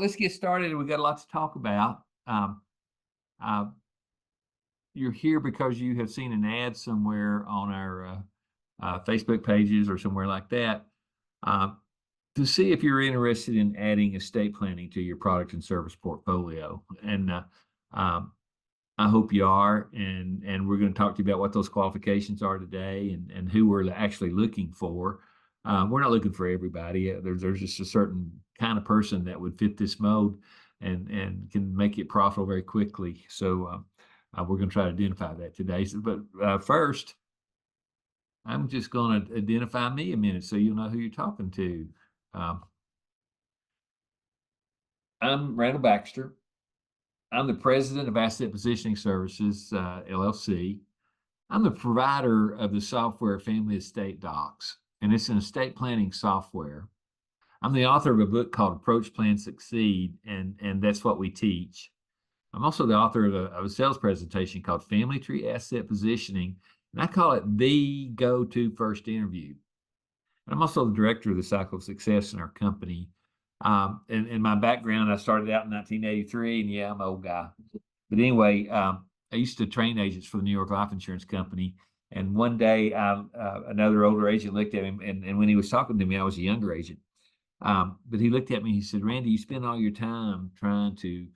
let's get started. We got a lot to talk about. Uh, you're here because you have seen an ad somewhere on our Facebook pages or somewhere like that uh, to see if you're interested in adding estate planning to your product and service portfolio. And um, I hope you are. And we're going to talk to you about what those qualifications are today and who we're actually looking for. We're not looking for everybody. There's just a certain kind of person that would fit this mode and can make it profitable very quickly. So we're going to try to identify that today. But first, I'm just going to identify me a minute so you'll know who you're talking to. Um, I'm Randall Baxter. I'm the president of Asset Positioning Services, LLC. I'm the provider of the software Family Estate Docs, and it's an estate planning software. I'm the author of a book called Approach, Plan, Succeed, and that's what we teach. I'm also the author of a sales presentation called Family Tree Asset Positioning, and I call it the go-to first interview. And I'm also the director of the Cycle of Success in our company. And my background, I started out in 1983, and yeah, I'm an old guy. But anyway, I used to train agents for the New York Life Insurance Company. And one day, another older agent looked at him, and when he was talking to me, I was a younger agent. But he looked at me, he said, Randy, you spend all your time trying to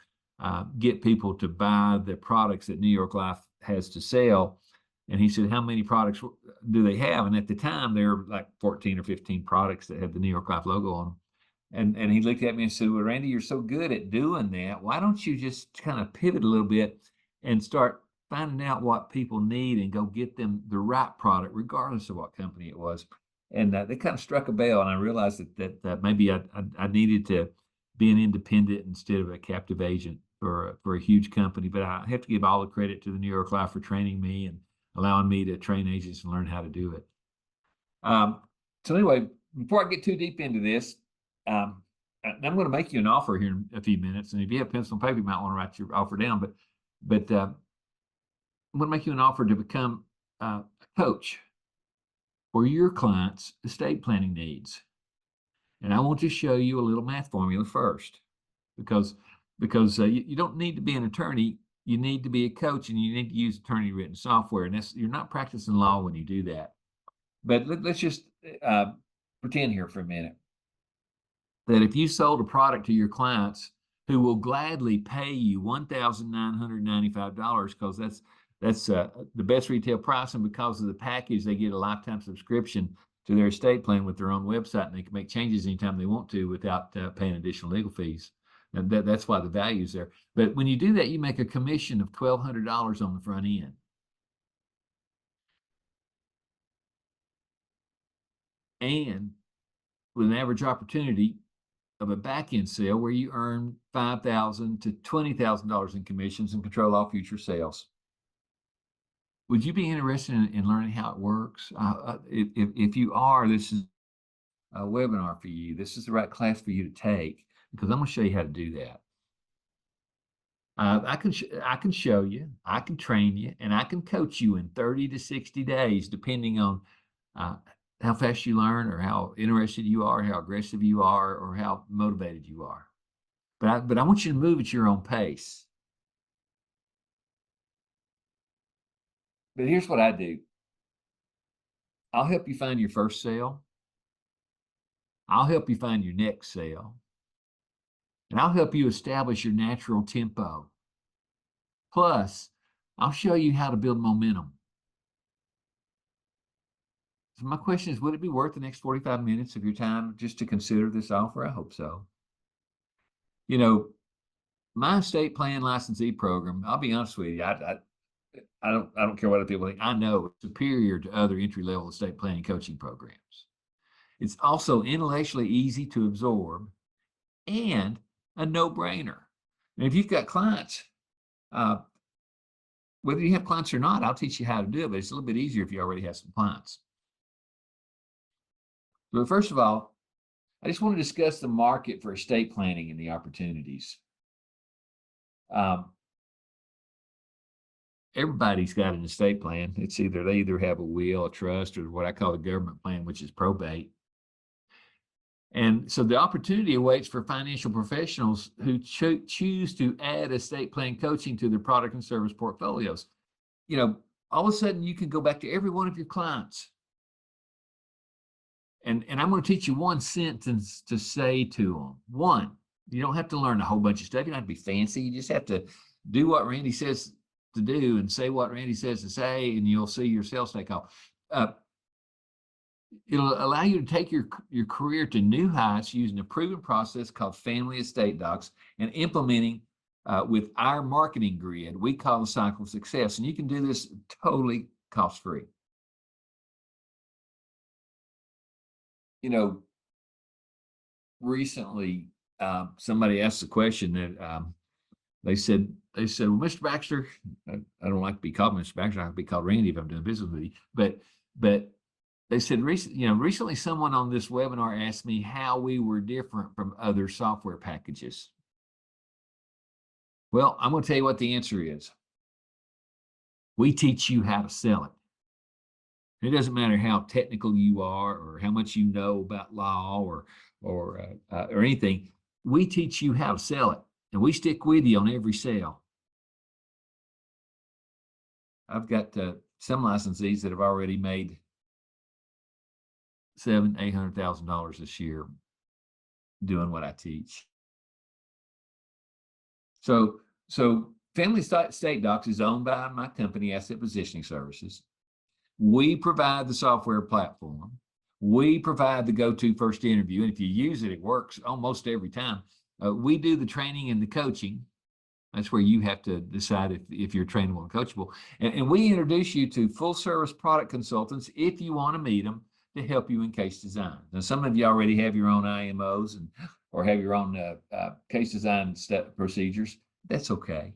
get people to buy the products that New York Life has to sell. And he said, how many products do they have? And at the time, there were like 14 or 15 products that had the New York Life logo on them. And he looked at me and said, well, Randy, you're so good at doing that. Why don't you just kind of pivot a little bit and start finding out what people need and go get them the right product, regardless of what company it was. And that kind of struck a bell. And I realized that maybe I needed to be an independent instead of a captive agent for a huge company. But I have to give all the credit to the New York Life for training me and allowing me to train agents and learn how to do it. So anyway, before I get too deep into this, I'm going to make you an offer here in a few minutes. And if you have pencil and paper, you might want to write your offer down. But I'm going to make you an offer to become a coach for your clients' estate planning needs. And I want to show you a little math formula first, because you don't need to be an attorney. You need to be a coach, and you need to use attorney written software. And you're not practicing law when you do that. But let's just pretend here for a minute that if you sold a product to your clients who will gladly pay you $1,995, because that's the best retail price, and because of the package, they get a lifetime subscription to their estate plan with their own website, and they can make changes anytime they want to without paying additional legal fees. And that's why the value's there. But when you do that, you make a commission of $1,200 on the front end. And with an average opportunity of a back-end sale where you earn $5,000 to $20,000 in commissions and control all future sales. Would you be interested in learning how it works? If you are, this is a webinar for you. This is the right class for you to take, because I'm going to show you how to do that. I can show you, I can train you, and I can coach you in 30 to 60 days, depending on how fast you learn, or how interested you are, how aggressive you are, or how motivated you are. But I want you to move at your own pace. But here's what I do. I'll help you find your first sale. I'll help you find your next sale. And I'll help you establish your natural tempo. Plus, I'll show you how to build momentum. So my question is, would it be worth the next 45 minutes of your time just to consider this offer? I hope so. You know, my estate plan licensee program, I'll be honest with you, I don't care what other people think. I know it's superior to other entry-level estate planning coaching programs. It's also intellectually easy to absorb and a no-brainer. And if you've got clients, whether you have clients or not, I'll teach you how to do it, but it's a little bit easier if you already have some clients. But first of all, I just want to discuss the market for estate planning and the opportunities. Everybody's got an estate plan. They either have a will, a trust, or what I call the government plan, which is probate. And so the opportunity awaits for financial professionals who choose to add estate plan coaching to their product and service portfolios. You know, all of a sudden you can go back to every one of your clients. And I'm going to teach you one sentence to say to them. One, you don't have to learn a whole bunch of stuff. You don't have to be fancy. You just have to do what Randy says to do and say what Randy says to say, and you'll see your sales take off. It'll allow you to take your career to new heights using a proven process called Family Estate Docs and implementing with our marketing grid we call the cycle of success. And you can do this totally cost-free. You know, recently somebody asked a question that they said, well, Mr. Baxter, I don't like to be called Mr. Baxter, I like to be called Randy if I'm doing business with you, but they said, recently someone on this webinar asked me how we were different from other software packages. Well, I'm going to tell you what the answer is. We teach you how to sell it. It doesn't matter how technical you are or how much you know about law or anything. We teach you how to sell it, and we stick with you on every sale. I've got some licensees that have already made $700,000-800,000 this year doing what I teach. So Family Estate Docs is owned by my company, Asset Positioning Services. We provide the software platform. We provide the go-to first interview, and if you use it, it works almost every time. We do the training and the coaching. That's where you have to decide if you're trainable and coachable. And we introduce you to full-service product consultants if you want to meet them to help you in case design. Now, some of you already have your own IMOs or have your own case design procedures. That's okay.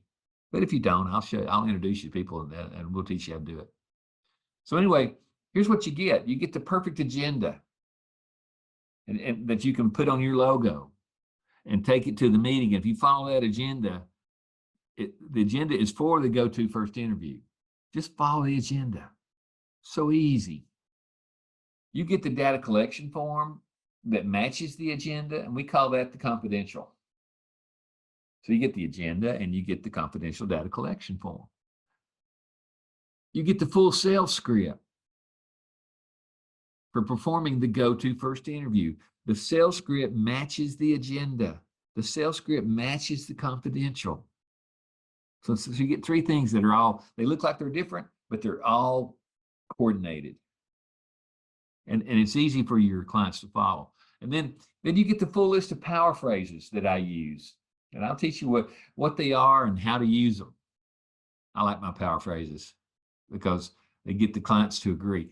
But if you don't, I'll introduce you to people and we'll teach you how to do it. So anyway, here's what you get. You get the perfect agenda and that you can put on your logo and take it to the meeting. If you follow that agenda, the agenda is for the go-to first interview. Just follow the agenda. So easy. You get the data collection form that matches the agenda, and we call that the confidential. So you get the agenda and you get the confidential data collection form. You get the full sales script for performing the go-to first interview. The sales script matches the agenda. The sales script matches the confidential. So you get three things that are they look like they're different, but they're all coordinated. And it's easy for your clients to follow. And then you get the full list of power phrases that I use. And I'll teach you what they are and how to use them. I like my power phrases because they get the clients to agree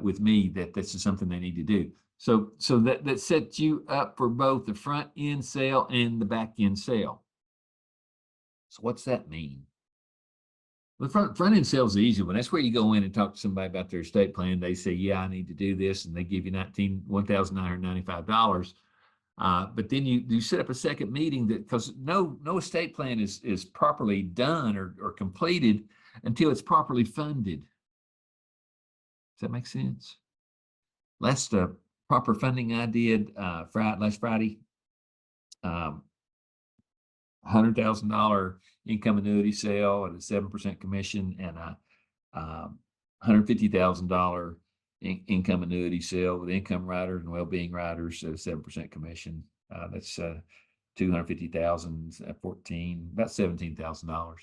with me that this is something they need to do. So that sets you up for both the front end sale and the back end sale. So what's that mean? The front end sale is the easy one. That's where you go in and talk to somebody about their estate plan. They say, yeah, I need to do this. And they give you $1,995. But then you set up a second meeting because no estate plan is properly done or completed until it's properly funded. Does that make sense? Last proper funding I did last Friday, $100,000 income annuity sale at a 7% commission and a $150,000 income annuity sale with income riders and well-being riders at a 7% commission. That's $250,000 at 14, about $17,000.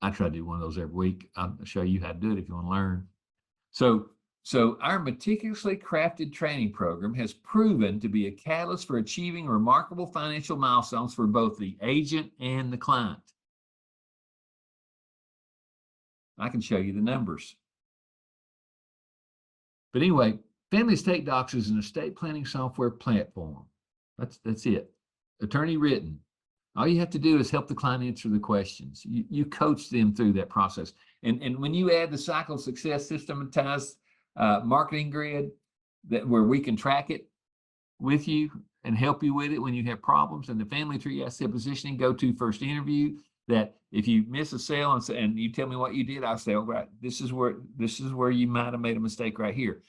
I try to do one of those every week. I'll show you how to do it if you want to learn. So our meticulously crafted training program has proven to be a catalyst for achieving remarkable financial milestones for both the agent and the client. I can show you the numbers. But anyway, Family Estate Docs is an estate planning software platform. That's it. Attorney written. All you have to do is help the client answer the questions. You coach them through that process. And when you add the cycle of success systematized marketing grid where we can track it with you and help you with it when you have problems, and the family tree asset positioning, go to first interview, that if you miss a sale and you tell me what you did, I'll say, oh, right, this is where you might have made a mistake right here.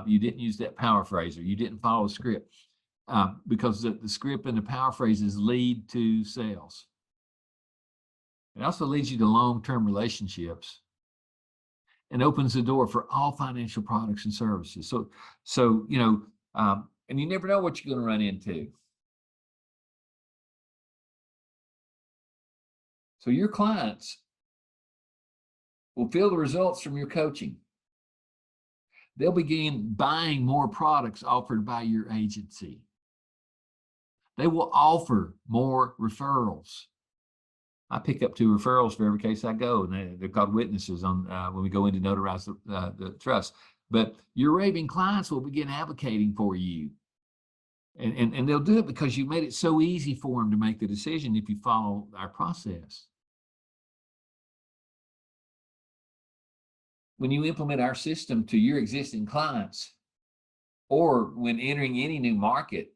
You didn't use that power phrase, or you didn't follow the script, because the script and the power phrases lead to sales. It also leads you to long-term relationships and opens the door for all financial products and services. So and you never know what you're going to run into. So your clients will feel the results from your coaching. They'll begin buying more products offered by your agency. They will offer more referrals. I pick up 2 referrals for every case I go, and they're called witnesses on when we go in to notarize the trust. But your raving clients will begin advocating for you. And they'll do it because you made it so easy for them to make the decision if you follow our process. When you implement our system to your existing clients, or when entering any new market,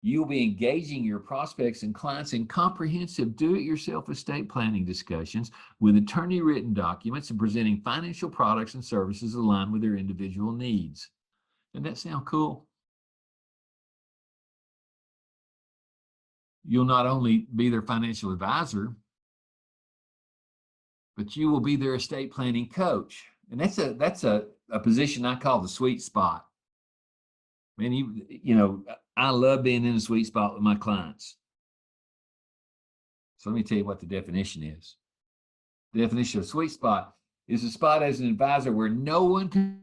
you'll be engaging your prospects and clients in comprehensive do-it-yourself estate planning discussions with attorney-written documents and presenting financial products and services aligned with their individual needs. Doesn't that sound cool? You'll not only be their financial advisor, but you will be their estate planning coach. And that's a position I call the sweet spot. Man, I love being in the sweet spot with my clients. So let me tell you what the definition is. The definition of sweet spot is a spot as an advisor where no one can,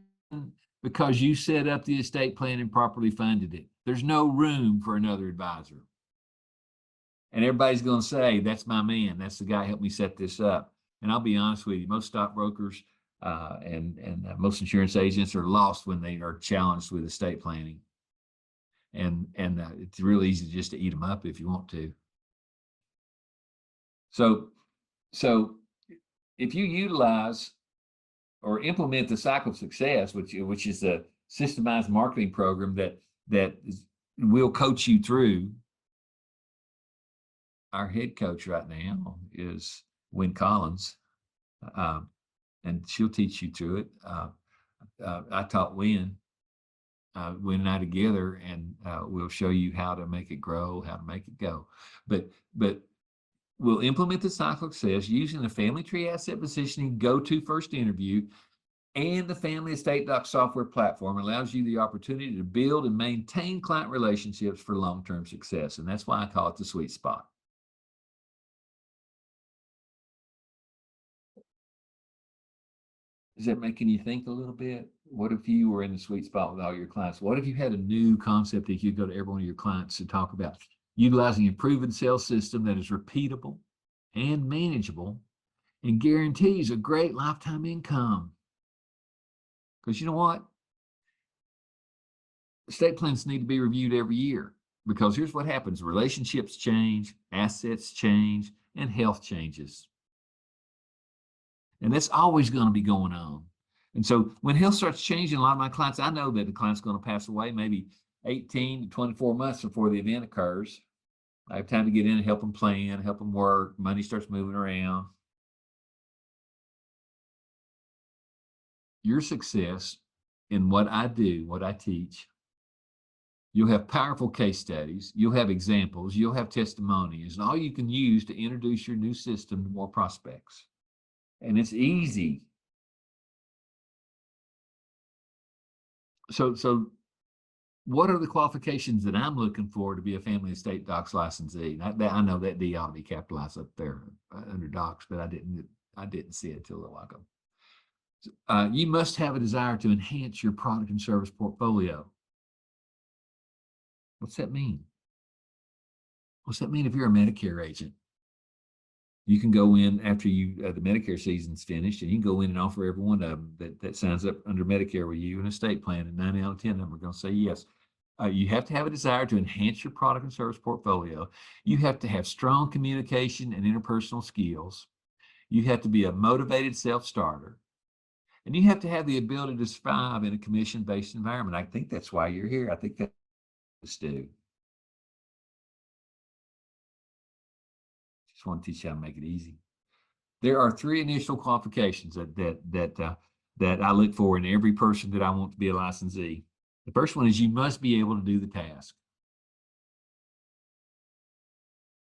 because you set up the estate plan and properly funded it. There's no room for another advisor. And everybody's going to say, that's my man. That's the guy who helped me set this up. And I'll be honest with you, most stockbrokers and most insurance agents are lost when they are challenged with estate planning. And it's really easy just to eat them up if you want to. So if you utilize or implement the Cycle of Success, which is a systemized marketing program that will coach you through. Our head coach right now is Wynn Collins, and she'll teach you through it. I taught Wynn and I together, and we'll show you how to make it grow, how to make it go. But we'll implement the Cycle of Success using the Family Tree Asset Positioning Go-To First Interview and the Family Estate Doc software platform. Allows you the opportunity to build and maintain client relationships for long-term success. And that's why I call it the sweet spot. Is that making you think a little bit? What if you were in the sweet spot with all your clients? What if you had a new concept that you go to every one of your clients to talk about? Utilizing a proven sales system that is repeatable and manageable and guarantees a great lifetime income. Because you know what? Estate plans need to be reviewed every year, because here's what happens. Relationships change, assets change, and health changes. And that's always going to be going on. And so when health starts changing, a lot of my clients, I know that the client's going to pass away maybe 18 to 24 months before the event occurs. I have time to get in and help them plan, help them work. Money starts moving around. Your success in what I do, what I teach, you'll have powerful case studies, you'll have examples, you'll have testimonies, and all you can use to introduce your new system to more prospects. And it's easy. So what are the qualifications that I'm looking for to be a family estate docs licensee? I know that D ought to be capitalized up there under docs, but I didn't see it till a while ago. You must have a desire to enhance your product and service portfolio. What's that mean? What's that mean if you're a Medicare agent? You can go in after the Medicare season's finished, and you can go in and offer every one of them that signs up under Medicare with you an estate plan, and 9 out of 10 of them are going to say yes. You have to have a desire to enhance your product and service portfolio. You have to have strong communication and interpersonal skills. You have to be a motivated self-starter. And you have to have the ability to survive in a commission-based environment. I think that's why you're here. I think that's Stu. Just want to teach you how to make it easy. There are three initial qualifications that I look for in every person that I want to be a licensee. The first one is you must be able to do the task.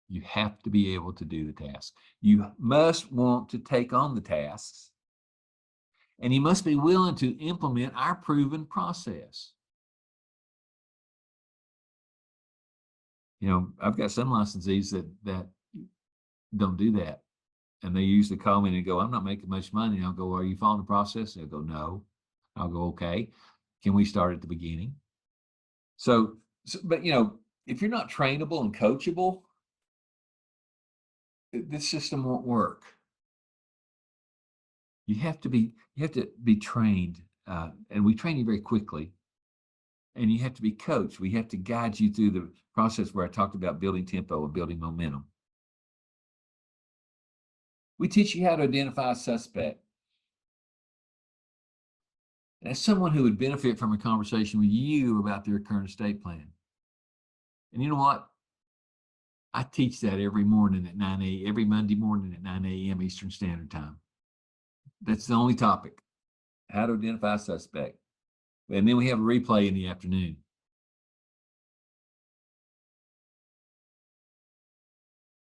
You have to be able to do the task. You must want to take on the tasks, and you must be willing to implement our proven process. You know, I've got some licensees that don't do that. And they usually call me and go, I'm not making much money. And I'll go, are you following the process? They'll go, no. I'll go, okay. Can we start at the beginning? So, but you know, if you're not trainable and coachable, this system won't work. You have to be trained, and we train you very quickly. And you have to be coached. We have to guide you through the process where I talked about building tempo and building momentum. We teach you how to identify a suspect. As someone who would benefit from a conversation with you about their current estate plan. And you know what? I teach that every morning at 9 a.m., every Monday morning at 9 a.m. Eastern Standard Time. That's the only topic, how to identify a suspect. And then we have a replay in the afternoon.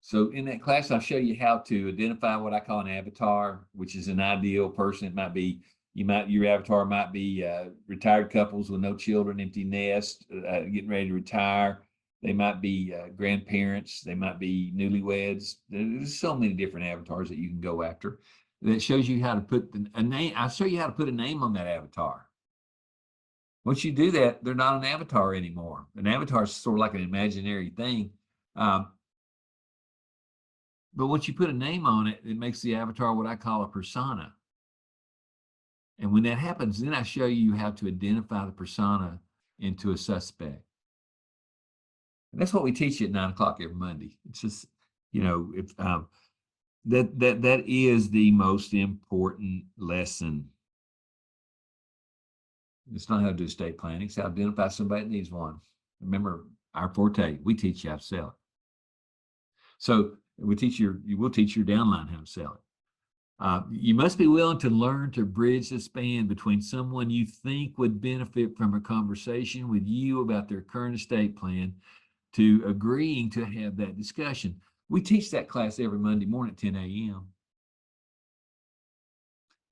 So in that class, I'll show you how to identify what I call an avatar, which is an ideal person. It might be, your avatar might be retired couples with no children, empty nest, getting ready to retire. They might be grandparents. They might be newlyweds. There's so many different avatars that you can go after. That shows you how to put a name. I'll show you how to put a name on that avatar. Once you do that, they're not an avatar anymore. An avatar is sort of like an imaginary thing. But once you put a name on it, it makes the avatar what I call a persona. And when that happens, then I show you how to identify the persona into a suspect. And that's what we teach you at 9 o'clock every Monday. It's just, you know, if that is the most important lesson. It's not how to do estate planning. It's how to identify somebody that needs one. Remember, our forte, we teach you how to sell it. So we'll teach your downline how to sell it. You must be willing to learn to bridge the span between someone you think would benefit from a conversation with you about their current estate plan to agreeing to have that discussion. We teach that class every Monday morning at 10 a.m.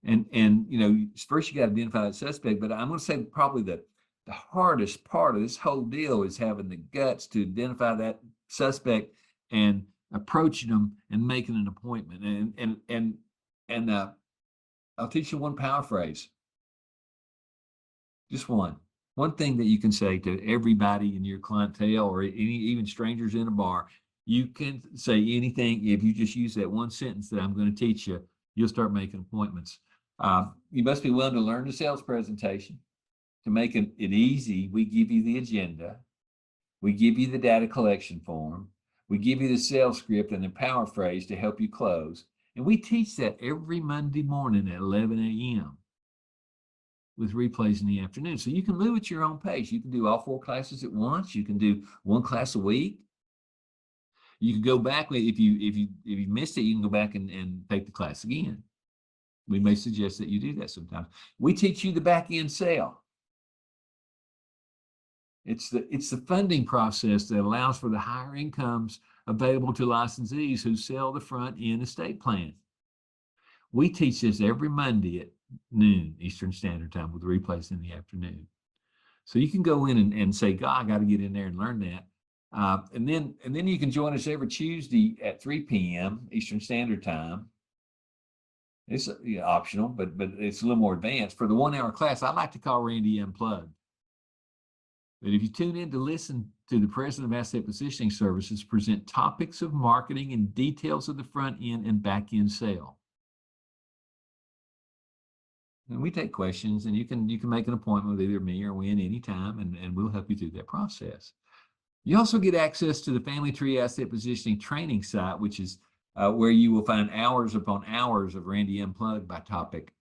And you know, first you got to identify that suspect, but I'm going to say probably the hardest part of this whole deal is having the guts to identify that suspect and approaching them and making an appointment. And I'll teach you one power phrase. Just one thing that you can say to everybody in your clientele or even strangers in a bar. You can say anything. If you just use that one sentence that I'm going to teach you, you'll start making appointments. You must be willing to learn the sales presentation. To make it easy, we give you the agenda. We give you the data collection form. We give you the sales script and the power phrase to help you close. And we teach that every Monday morning at 11 a.m. with replays in the afternoon. So you can move at your own pace. You can do all 4 classes at once. You can do 1 class a week. You can go back if you missed it, you can go back and take the class again. We may suggest that you do that sometimes. We teach you the back end sale. It's the funding process that allows for the higher incomes available to licensees who sell the front end estate plan. We teach this every Monday at noon Eastern Standard Time with replays in the afternoon. So you can go in and say, God, I got to get in there and learn that. And then you can join us every Tuesday at 3 p.m. Eastern Standard Time. It's optional, but it's a little more advanced. For the 1-hour class, I like to call Randy Unplugged. But if you tune in to listen to the President of Asset Positioning Services present topics of marketing and details of the front end and back end sale. And we take questions, and you can make an appointment with either me or Wynn anytime, and we'll help you through that process. You also get access to the Family Tree Asset Positioning training site, which is where you will find hours upon hours of Randy Unplugged by topic.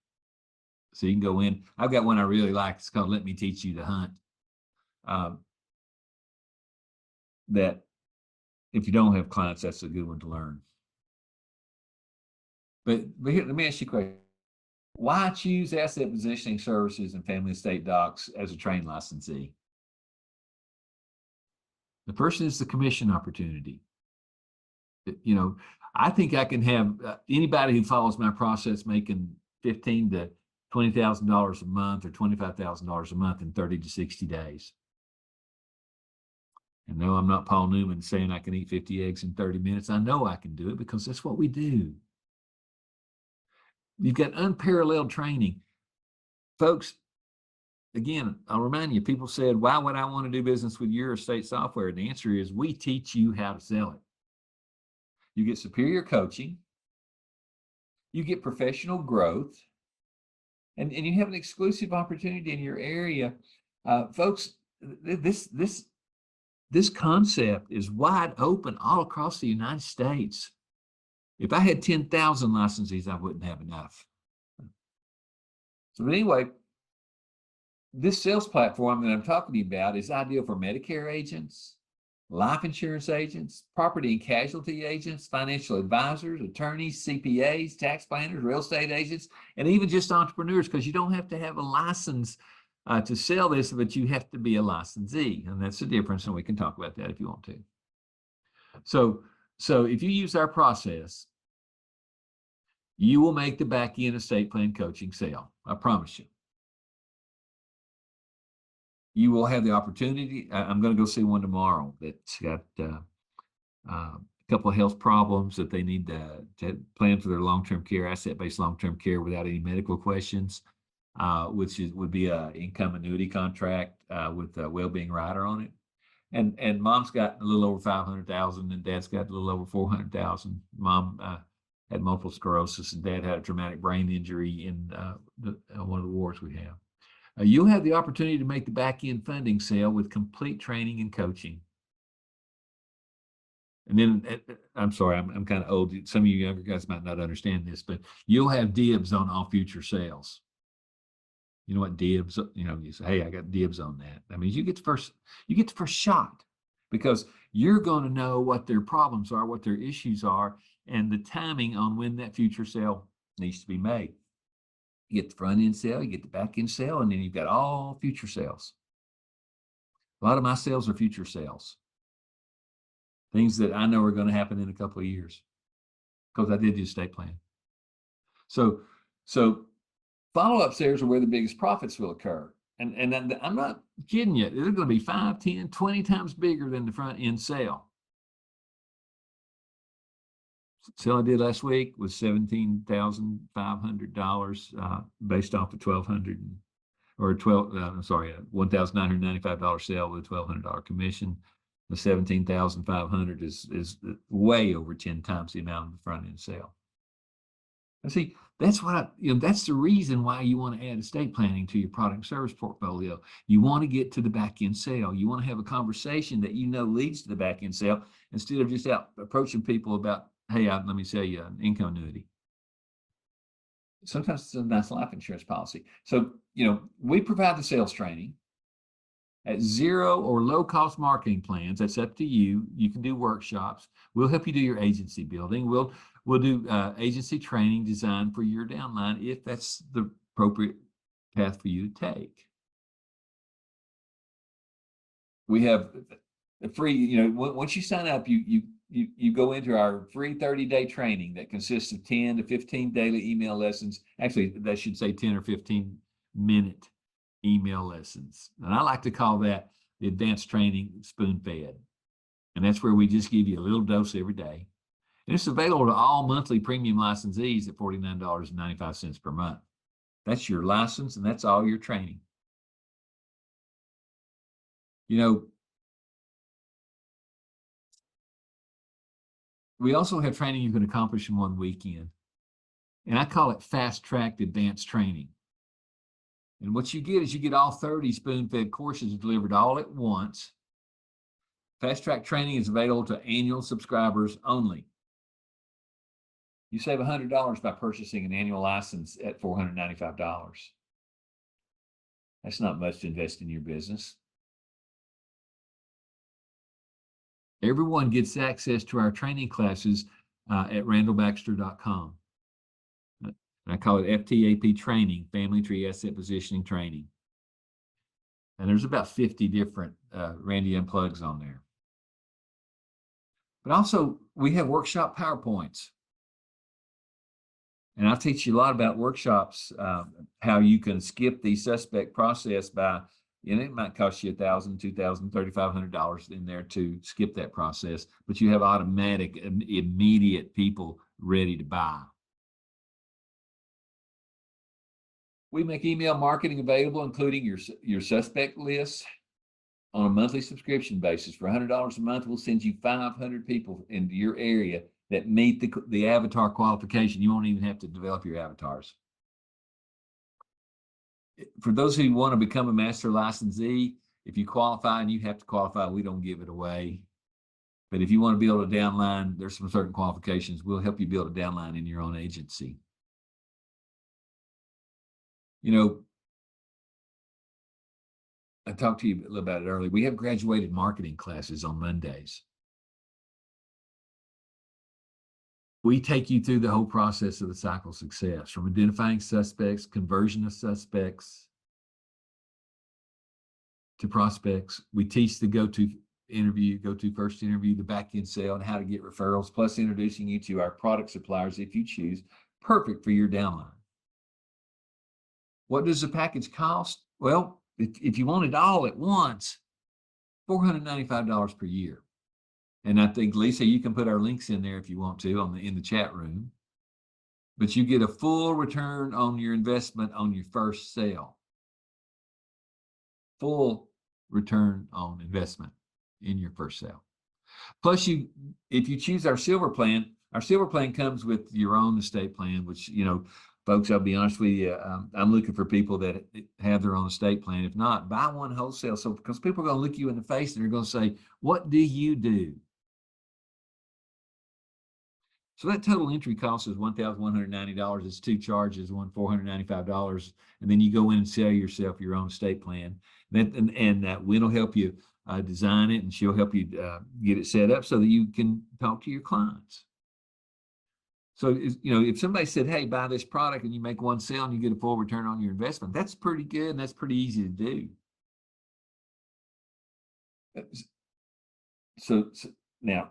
So you can go in. I've got one I really like. It's called Let Me Teach You to Hunt. That if you don't have clients, that's a good one to learn. But here, let me ask you a question. Why choose asset positioning services and family estate docs as a trained licensee? The first is the commission opportunity. You know, I think I can have anybody who follows my process making $15,000 to $20,000 a month or $25,000 a month in 30 to 60 days. And no, I'm not Paul Newman saying I can eat 50 eggs in 30 minutes. I know I can do it because that's what we do. You've got unparalleled training. Folks, again, I'll remind you, people said, why would I want to do business with your estate software? And the answer is we teach you how to sell it. You get superior coaching, you get professional growth, and you have an exclusive opportunity in your area. Folks, this concept is wide open all across the United States. If I had 10,000 licensees, I wouldn't have enough. So anyway, this sales platform that I'm talking to you about is ideal for Medicare agents, life insurance agents, property and casualty agents, financial advisors, attorneys, CPAs, tax planners, real estate agents, and even just entrepreneurs, because you don't have to have a license to sell this, but you have to be a licensee. And that's the difference. And we can talk about that if you want to. So if you use our process, you will make the back end estate plan coaching sale. I promise you. You will have the opportunity. I'm going to go see one tomorrow that's got a couple of health problems that they need to plan for their long-term care, asset-based long-term care without any medical questions, which would be an income annuity contract with a well-being rider on it. And mom's got a little over 500,000 and dad's got a little over 400,000. Mom had multiple sclerosis and dad had a traumatic brain injury in one of the wards we have. You'll have the opportunity to make the back-end funding sale with complete training and coaching. And then, I'm sorry, I'm kind of old. Some of you younger guys might not understand this, but you'll have dibs on all future sales. You know what dibs? You say, hey, I got dibs on that. That means you get the first shot, because you're going to know what their problems are, what their issues are, and the timing on when that future sale needs to be made. You get the front end sale, you get the back end sale, and then you've got all future sales. A lot of my sales are future sales. Things that I know are going to happen in a couple of years because I did the estate plan. So follow-up sales are where the biggest profits will occur. And I'm not kidding you. They're going to be 5, 10, 20 times bigger than the front end sale. Sale I did last week was $17,500 based off of $1,995 sale with a $1,200 commission. The $17,500 is way over 10 times the amount of the front end sale. And see, that's that's the reason why you want to add estate planning to your product and service portfolio. You want to get to the back end sale. You want to have a conversation that leads to the back end sale instead of just out approaching people about, hey, let me sell you an income annuity. Sometimes it's a nice life insurance policy. So, we provide the sales training at zero or low cost marketing plans. That's up to you. You can do workshops. We'll help you do your agency building. We'll do agency training designed for your downline if that's the appropriate path for you to take. We have a free, once you sign up, you go into our free 30-day training that consists of 10 to 15 daily email lessons. Actually, that should say 10 or 15 minute email lessons. And I like to call that the advanced training spoon-fed. And that's where we just give you a little dose every day. And it's available to all monthly premium licensees at $49.95 per month. That's your license and that's all your training. We also have training you can accomplish in one weekend. And I call it fast-tracked advanced training. And what you get all 30 spoon-fed courses delivered all at once. Fast-track training is available to annual subscribers only. You save $100 by purchasing an annual license at $495. That's not much to invest in your business. Everyone gets access to our training classes at randallbaxter.com. And I call it FTAP training, Family Tree Asset Positioning Training. And there's about 50 different Randy Unplugs on there. But also, we have workshop PowerPoints. And I'll teach you a lot about workshops, how you can skip the suspect process by, it might cost you $1,000, $2,000, $3,500 in there to skip that process, but you have automatic, immediate people ready to buy. We make email marketing available, including your suspect list, on a monthly subscription basis. For $100 a month, we'll send you 500 people into your area that meet the avatar qualification. You won't even have to develop your avatars. For those who want to become a master licensee, if you qualify, and you have to qualify, we don't give it away. But if you want to build a downline, there's some certain qualifications. We'll help you build a downline in your own agency. I talked to you a little about it earlier. We have graduated marketing classes on Mondays. We take you through the whole process of the cycle of success, from identifying suspects, conversion of suspects, to prospects. We teach the go-to first interview, the back-end sale, and how to get referrals, plus introducing you to our product suppliers if you choose, perfect for your downline. What does the package cost? Well, if you want it all at once, $495 per year. And I think, Lisa, you can put our links in there if you want to in the chat room. But you get a full return on your investment on your first sale. Full return on investment in your first sale. Plus, if you choose our silver plan comes with your own estate plan, which, folks, I'll be honest with you, I'm looking for people that have their own estate plan. If not, buy one wholesale. So, because people are going to look you in the face and they're going to say, what do you do? So that total entry cost is $1,190. It's two charges, one $495, and then you go in and sell yourself your own estate plan. And Wynn will help you design it, and she'll help you get it set up so that you can talk to your clients. So, if somebody said, hey, buy this product and you make one sale and you get a full return on your investment, that's pretty good and that's pretty easy to do. So now,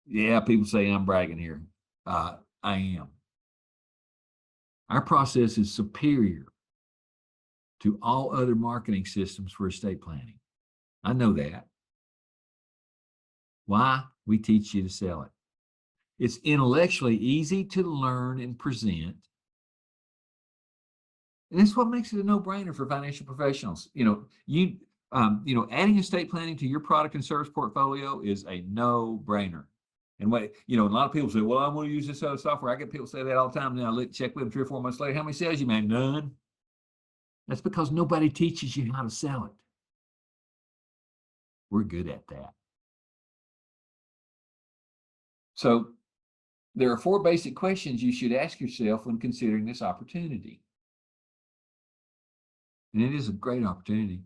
yeah, people say I'm bragging here. I am. Our process is superior to all other marketing systems for estate planning. I know that. Why? We teach you to sell it. It's intellectually easy to learn and present. And that's what makes it a no-brainer for financial professionals. Adding estate planning to your product and service portfolio is a no-brainer. And a lot of people say, well, I'm going to use this other software. I get people say that all the time. Then I check with them 3 or 4 months later. How many sales you made? None. That's because nobody teaches you how to sell it. We're good at that. So there are 4 basic questions you should ask yourself when considering this opportunity. And it is a great opportunity.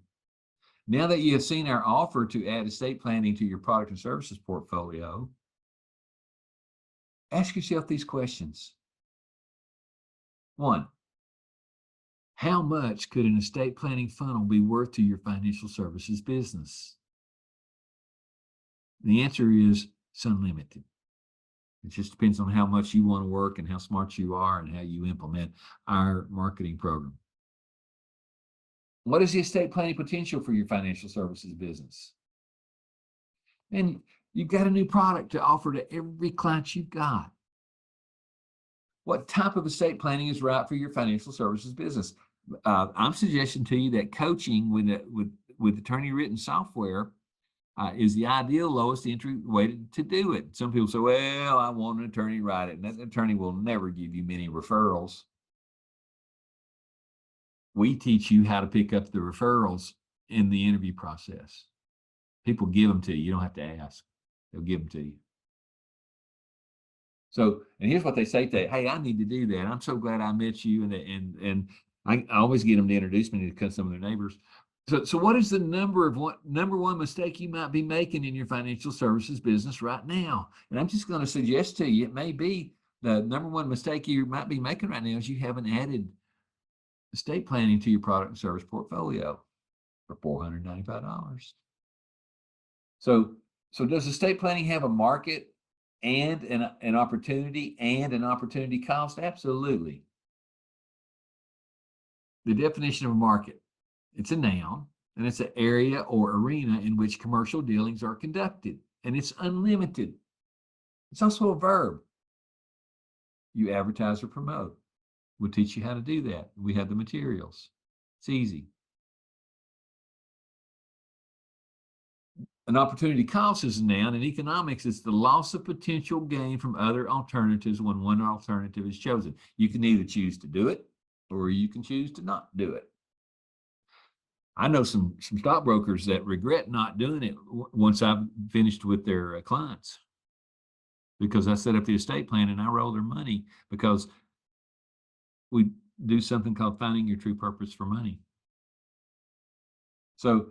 Now that you have seen our offer to add estate planning to your product and services portfolio, ask yourself these questions. 1, how much could an estate planning funnel be worth to your financial services business? The answer is it's unlimited. It just depends on how much you want to work and how smart you are and how you implement our marketing program. What is the estate planning potential for your financial services business? And you've got a new product to offer to every client you've got. What type of estate planning is right for your financial services business? I'm suggesting to you that coaching with attorney-written software is the ideal lowest entry way to do it. Some people say, well, I want an attorney to write it, and that attorney will never give you many referrals. We teach you how to pick up the referrals in the interview process. People give them to you. You don't have to ask. They'll give them to you. So, and here's what they say to you. Hey, I need to do that. I'm so glad I met you. And I always get them to introduce me to some of their neighbors. So what is the number one mistake you might be making in your financial services business right now? And I'm just going to suggest to you, it may be the number one mistake you might be making right now is you haven't added estate planning to your product and service portfolio for $495. So, does estate planning have a market and an opportunity and an opportunity cost? Absolutely. The definition of a market, it's a noun, and it's an area or arena in which commercial dealings are conducted, and it's unlimited. It's also a verb. You advertise or promote. We'll teach you how to do that. We have the materials. It's easy. An opportunity cost is a noun. In economics, it's the loss of potential gain from other alternatives when one alternative is chosen. You can either choose to do it or you can choose to not do it. I know some stockbrokers that regret not doing it once I've finished with their clients, because I set up the estate plan and I roll their money because we do something called finding your true purpose for money. So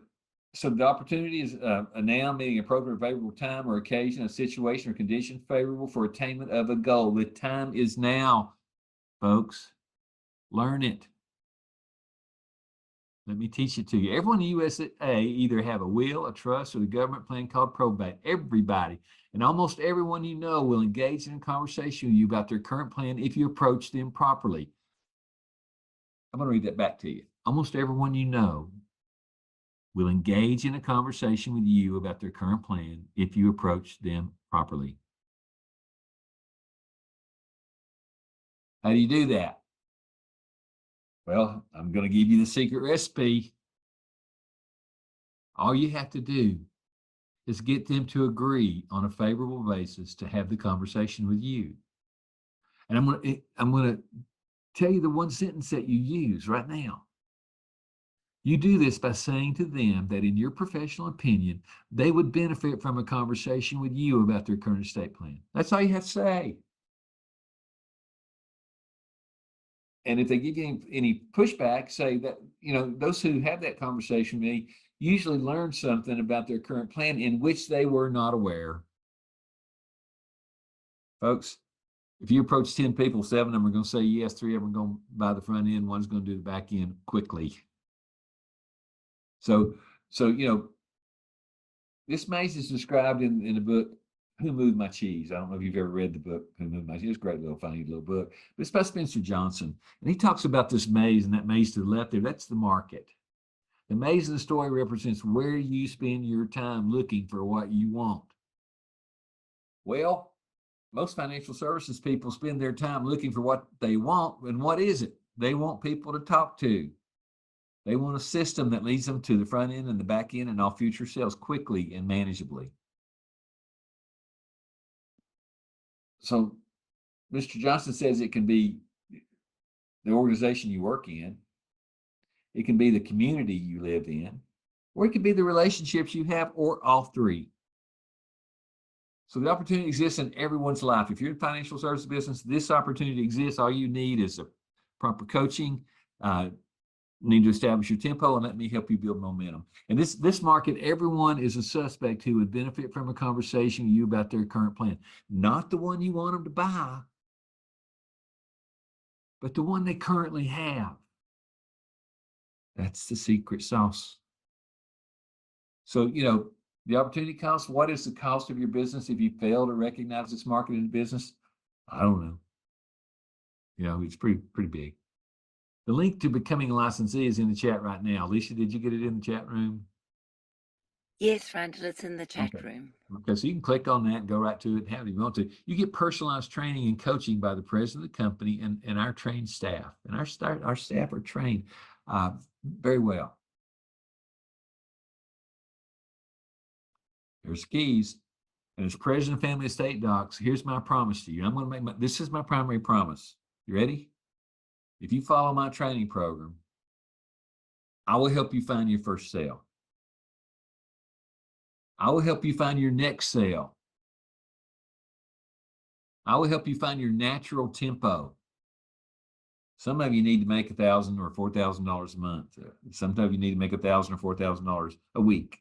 the opportunity is a noun meaning appropriate, favorable time or occasion, a situation or condition favorable for attainment of a goal. The time is now, folks. Learn it. Let me teach it to you. Everyone in the USA either have a will, a trust, or the government plan called probate. Everybody. And almost everyone you know will engage in a conversation with you about their current plan if you approach them properly. I'm going to read that back to you. Almost everyone you know will engage in a conversation with you about their current plan if you approach them properly. How do you do that? Well, I'm going to give you the secret recipe. All you have to do is get them to agree on a favorable basis to have the conversation with you. And I'm going to tell you the one sentence that you use right now. You do this by saying to them that in your professional opinion, they would benefit from a conversation with you about their current estate plan. That's all you have to say. And if they give you any pushback, say that, those who have that conversation with me usually learn something about their current plan in which they were not aware. Folks, if you approach 10 people, 7 of them are going to say yes, 3 of them are going to buy the front end, one's going to do the back end quickly. So this maze is described in the book, Who Moved My Cheese? I don't know if you've ever read the book, Who Moved My Cheese. It's a great little, funny little book. But it's by Spencer Johnson. And he talks about this maze, and that maze to the left there, that's the market. The maze of the story represents where you spend your time looking for what you want. Well, most financial services people spend their time looking for what they want. And what is it? They want people to talk to. They want a system that leads them to the front end and the back end and all future sales quickly and manageably. So Mr. Johnson says it can be the organization you work in, it can be the community you live in, or it can be the relationships you have, or all three. So the opportunity exists in everyone's life. If you're in financial services business, this opportunity exists. All you need is a proper coaching, need to establish your tempo, and let me help you build momentum. And this market, everyone is a suspect who would benefit from a conversation with you about their current plan. Not the one you want them to buy, but the one they currently have. That's the secret sauce. So, the opportunity cost, what is the cost of your business if you fail to recognize this market in the business? I don't know. It's pretty big. The link to becoming a licensee is in the chat right now. Alicia, did you get it in the chat room? Yes, Randall, it's in the chat room. Okay, so you can click on that and go right to it and have it if you want to. You get personalized training and coaching by the president of the company and our trained staff. And our staff are trained very well. There's keys. And as president of Family Estate Docs, here's my promise to you. I'm going to make this is my primary promise. You ready? If you follow my training program, I will help you find your first sale. I will help you find your next sale. I will help you find your natural tempo. Some of you need to make $1,000 or $4,000 a month. Sometimes you need to make $1,000 or $4,000 a week.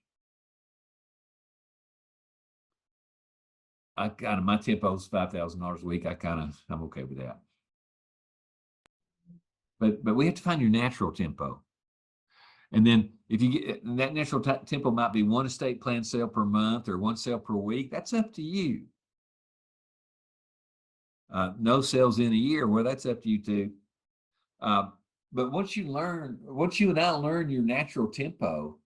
my tempo is $5,000 a week. I'm okay with that. But we have to find your natural tempo. And then if you get that natural tempo might be one estate plan sale per month or one sale per week. That's up to you. No sales in a year, well, that's up to you too. But once you and I learn your natural tempo,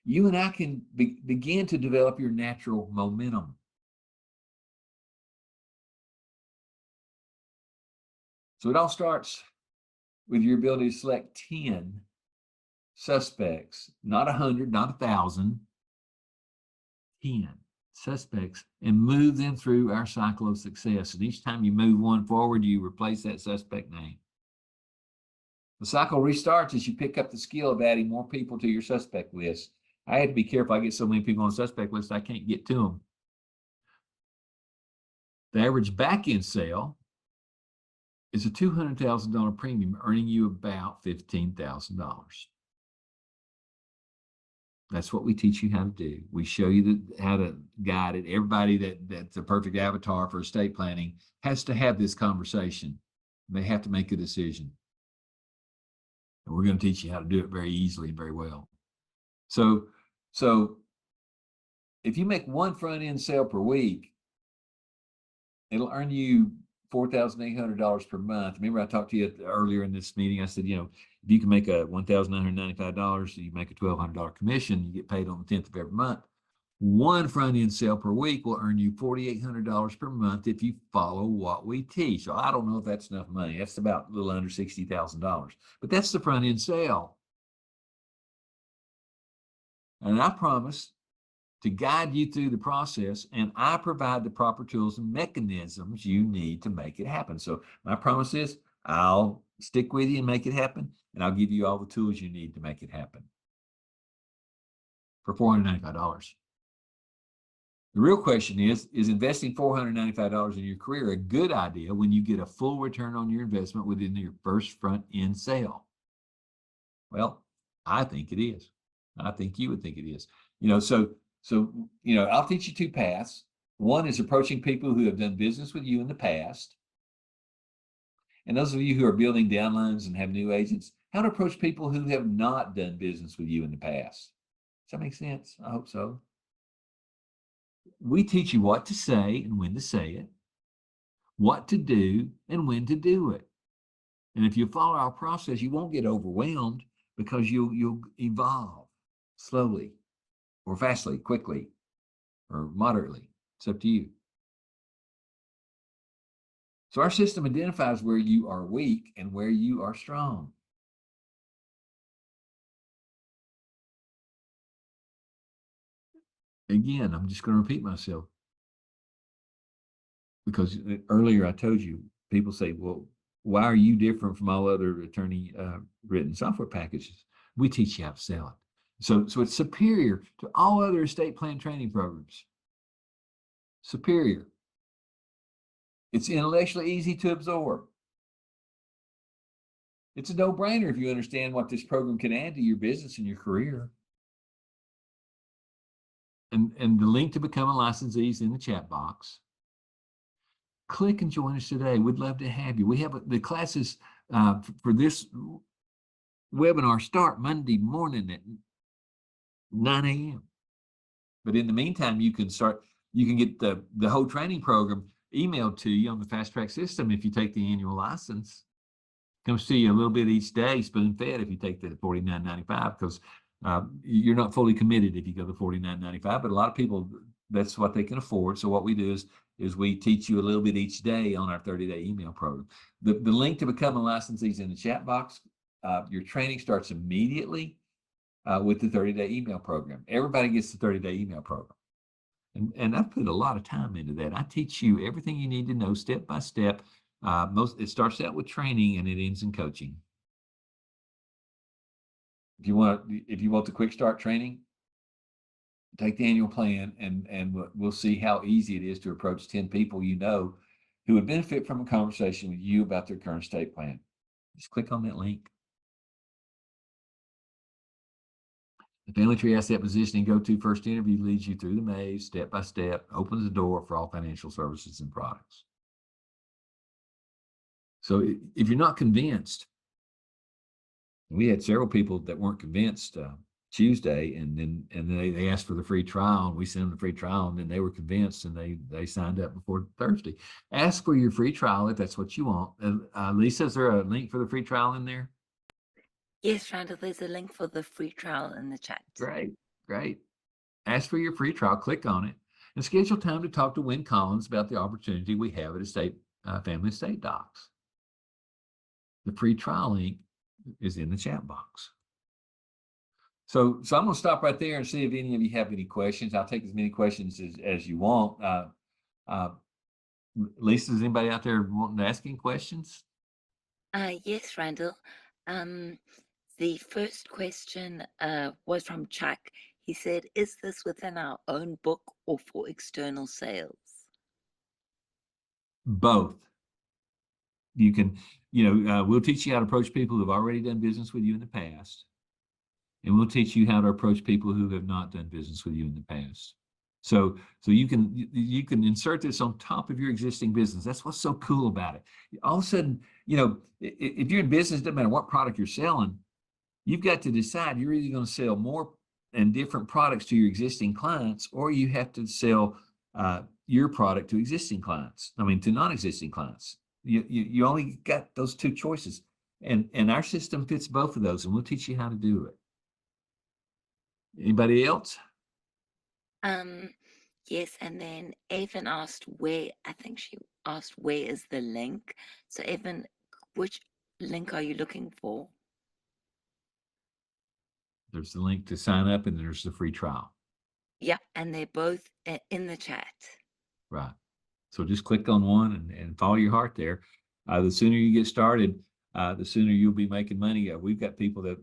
you and I can begin to develop your natural momentum. So it all starts with your ability to select 10 suspects, not 100, not 1,000, 10 suspects, and move them through our cycle of success. And each time you move one forward, you replace that suspect name. The cycle restarts as you pick up the skill of adding more people to your suspect list. I had to be careful. I get so many people on the suspect list, I can't get to them. The average back-end sale is a $200,000 premium, earning you about $15,000. That's what we teach you how to do. We show you how to guide it. Everybody that's a perfect avatar for estate planning has to have this conversation. They have to make a decision. And we're going to teach you how to do it very easily and very well. So if you make one front end sale per week, it'll earn you $4,800 per month. Remember, I talked to you earlier in this meeting. I said, if you can make a $1,995, you make a $1,200 commission, you get paid on the 10th of every month. One front end sale per week will earn you $4,800 per month if you follow what we teach. So I don't know if that's enough money. That's about a little under $60,000, but that's the front end sale. And I promise to guide you through the process, and I provide the proper tools and mechanisms you need to make it happen. So my promise is I'll stick with you and make it happen, and I'll give you all the tools you need to make it happen for $495. The real question is investing $495 in your career a good idea when you get a full return on your investment within your first front end sale? Well, I think it is. I think you would think it is. So, I'll teach you two paths. One is approaching people who have done business with you in the past. And those of you who are building downlines and have new agents, how to approach people who have not done business with you in the past. Does that make sense? I hope so. We teach you what to say and when to say it, what to do and when to do it. And if you follow our process, you won't get overwhelmed because you'll evolve slowly or fastly, quickly, or moderately. It's up to you. So our system identifies where you are weak and where you are strong. Again, I'm just going to repeat myself because earlier I told you, people say, well, why are you different from all other attorney written software packages? We teach you how to sell it. So it's superior to all other estate plan training programs. Superior. It's intellectually easy to absorb. It's a no-brainer if you understand what this program can add to your business and your career. And the link to become a licensee is in the chat box. Click and join us today. We'd love to have you. We have the classes for this webinar start Monday morning at 9 a.m. But in the meantime, you can get the whole training program emailed to you on the Fast Track system if you take the annual license. Comes to you a little bit each day, spoon-fed if you take the $49.95, because you're not fully committed if you go to $49.95, but a lot of people, that's what they can afford. So what we do is we teach you a little bit each day on our 30-day email program. The link to become a licensee is in the chat box. Your training starts immediately with the 30-day email program. Everybody gets the 30-day email program. And I've put a lot of time into that. I teach you everything you need to know step by step. It starts out with training and it ends in coaching. If you want the quick start training, take the annual plan and we'll see how easy it is to approach 10 people who would benefit from a conversation with you about their current estate plan. Just click on that link. The Family Tree Asset Positioning Go-To First Interview leads you through the maze, step by step, opens the door for all financial services and products. So if you're not convinced, we had several people that weren't convinced Tuesday, and then they asked for the free trial, and we sent them the free trial, and then they were convinced, and they signed up before Thursday. Ask for your free trial if that's what you want. Lisa, is there a link for the free trial in there? Yes, Randall, there's a link for the free trial in the chat. Great, great. Ask for your free trial, click on it, and schedule time to talk to Wynn Collins about the opportunity we have at Family Estate Docs. The free trial link is in the chat box. So I'm going to stop right there and see if any of you have any questions. I'll take as many questions as you want. Lisa, is anybody out there wanting to ask any questions? Yes, Randall. The first question was from Chuck. He said, is this within our own book or for external sales? Both. You can, we'll teach you how to approach people who've already done business with you in the past. And we'll teach you how to approach people who have not done business with you in the past. So you can insert this on top of your existing business. That's what's so cool about it. All of a sudden, if you're in business, it doesn't matter what product you're selling, you've got to decide you're either going to sell more and different products to your existing clients, or you have to sell your product to existing clients. I mean, to non-existing clients. You only got those two choices. And our system fits both of those, and we'll teach you how to do it. Anybody else? Yes, and then Evan asked where, I think she asked where is the link. So Evan, which link are you looking for? There's the link to sign up, and there's the free trial. Yep, and they're both in the chat. Right. So just click on one and follow your heart there. The sooner you get started, the sooner you'll be making money. We've got people that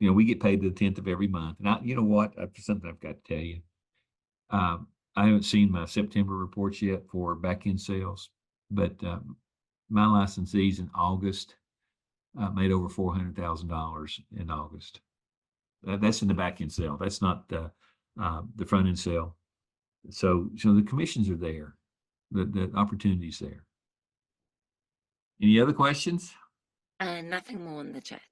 we get paid the 10th of every month. And you know what? Something I've got to tell you. I haven't seen my September reports yet for back-end sales, but my licensees in August made over $400,000 in August. That's in the back-end sale. That's not the front-end sale. So the commissions are there, the opportunities there. Any other questions? Nothing more in the chat.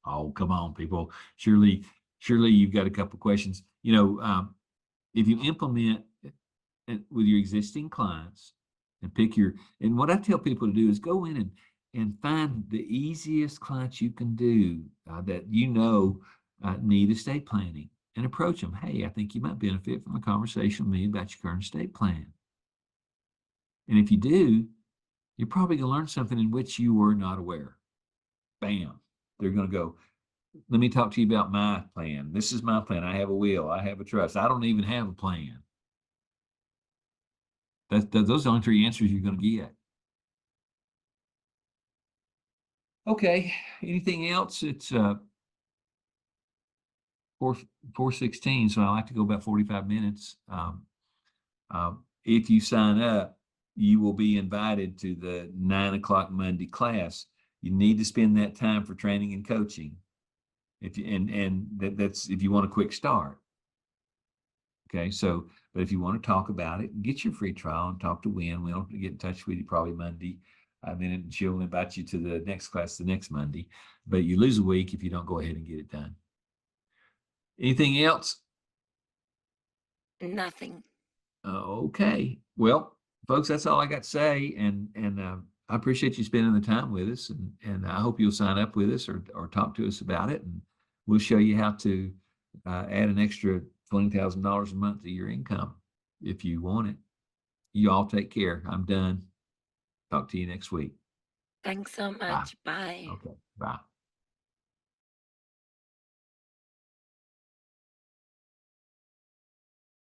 Oh, come on, people. Surely you've got a couple questions. If you implement it with your existing clients and and what I tell people to do is go in and find the easiest clients you can do that need estate planning, and approach them. Hey, I think you might benefit from a conversation with me about your current estate plan. And if you do, you're probably going to learn something in which you were not aware. Bam. They're going to go, let me talk to you about my plan. This is my plan. I have a will. I have a trust. I don't even have a plan. Those are the only three answers you're going to get. Okay. Anything else? It's 4:16, so I like to go about 45 minutes. If you sign up, you will be invited to the 9 o'clock Monday class. You need to spend that time for training and coaching. That's if you want a quick start. Okay, but if you want to talk about it, get your free trial and talk to Wynn. We'll get in touch with you probably Monday. Then she'll invite you to the next class the next Monday. But you lose a week if you don't go ahead and get it done. Anything else? Nothing. Okay. Well, folks, that's all I got to say. And I appreciate you spending the time with us. And I hope you'll sign up with us or talk to us about it. And we'll show you how to add an extra $20,000 a month to your income if you want it. You all take care. I'm done. Talk to you next week. Thanks so much. Bye. Okay. Bye.